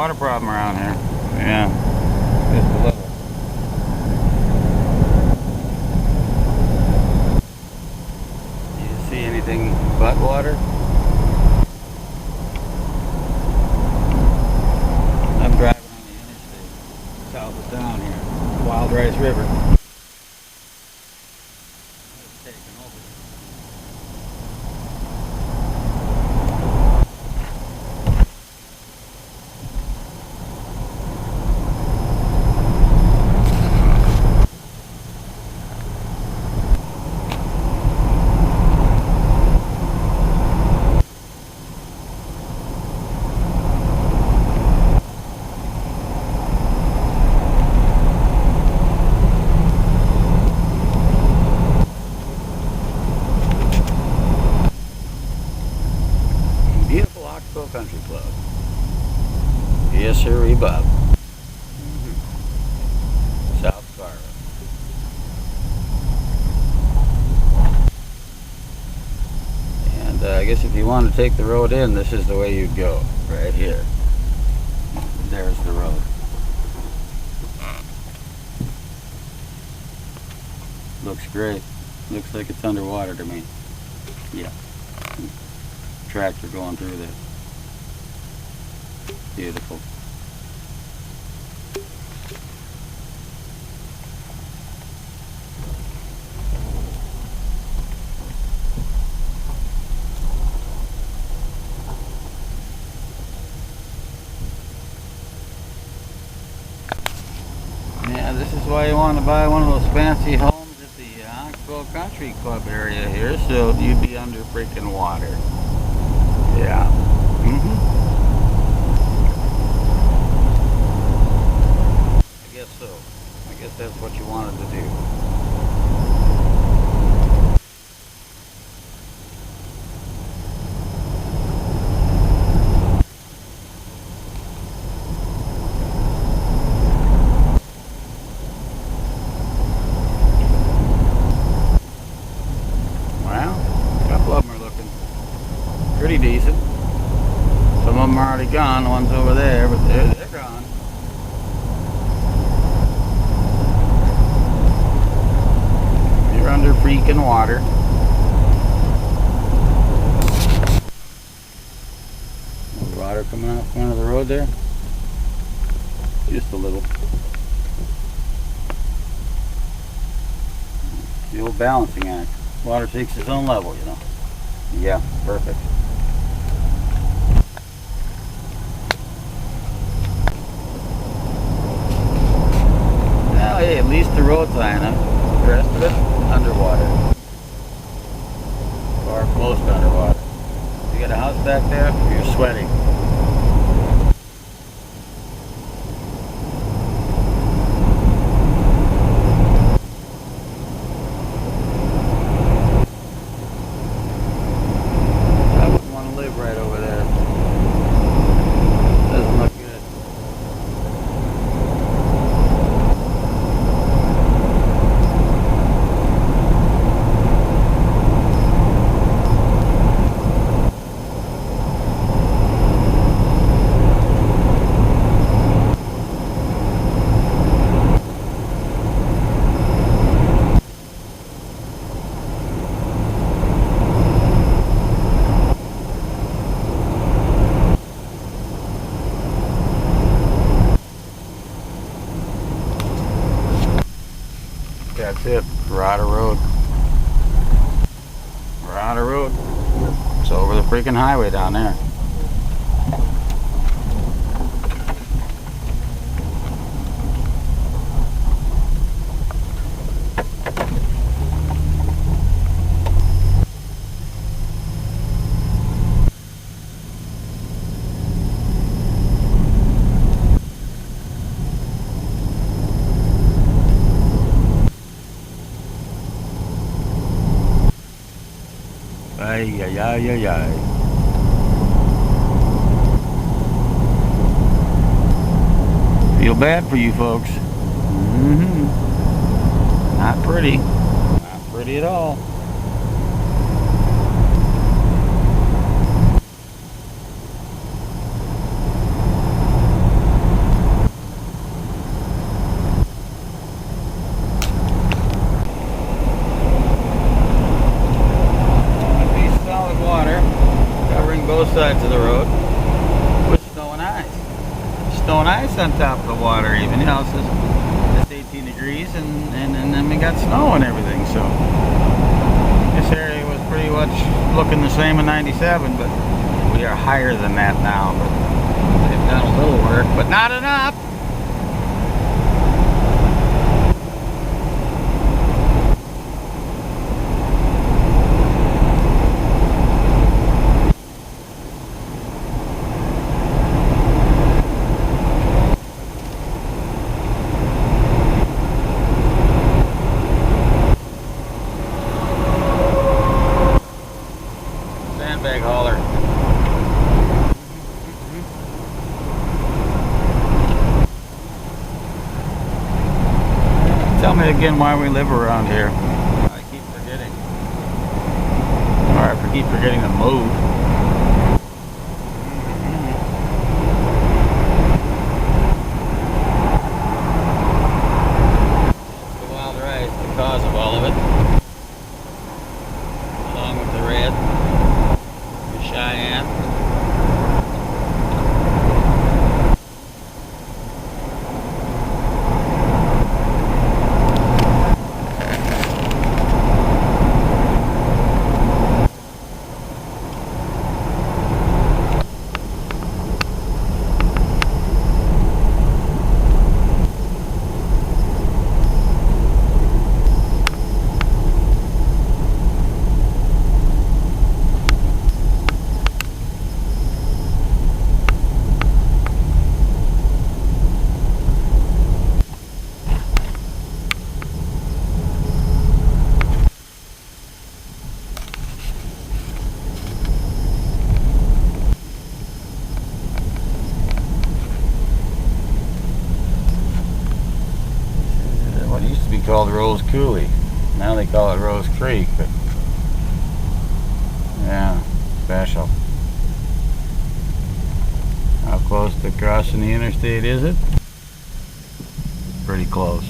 water problem around here. Yeah, just a little. Do you see anything but water? I'm driving on the interstate south of town here, Wild Rice River. It's taken over. Beautiful Oxbow Country Club. Yes, sir, Bob. South Scarlet. And I guess if you want to take the road in, this is the way you'd go. Right here. There's the road. Looks great. Looks like it's underwater to me. Yeah. Tractor going through there. Beautiful. Yeah, this is why you want to buy one of those fancy homes at the Oxbow Country Club area here, so you'd be under freaking water. Yeah. I guess so. I guess that's what you wanted to do. Well, a couple of them are looking pretty decent. Some of them are already gone. The one's over there, but they're gone. You're under freaking water. Water coming out front of the road there. Just a little. The old balancing act. Water takes its own level, you know. Yeah, perfect. Well, hey, at least the road's high enough. The rest of it, underwater. Or close to underwater. You got a house back there, you're sweating. I wouldn't want to live right over there. Doesn't look good. That's it. We're out of road. We're out of road. It's over the freaking highway down there. Ay, ay, ay, ay, ay. Feel bad for you folks. Not pretty. Not pretty at all. both sides of the road with snow and ice. Snow and ice on top of the water even, you know, it's 18 degrees and then we got snow and everything, so this area was pretty much looking the same in 97, but we are higher than that now. But they've done a little work, but not enough. Sandbag hauler. Tell me again why we live around here. I keep forgetting. Or I keep forgetting to move. The wild ride is the cause of all of it. Along with the red. The Cheyenne. What used to be called Rose Coulee. Now they call it Rose Creek, but yeah, special. How close to crossing the interstate is it? Pretty close.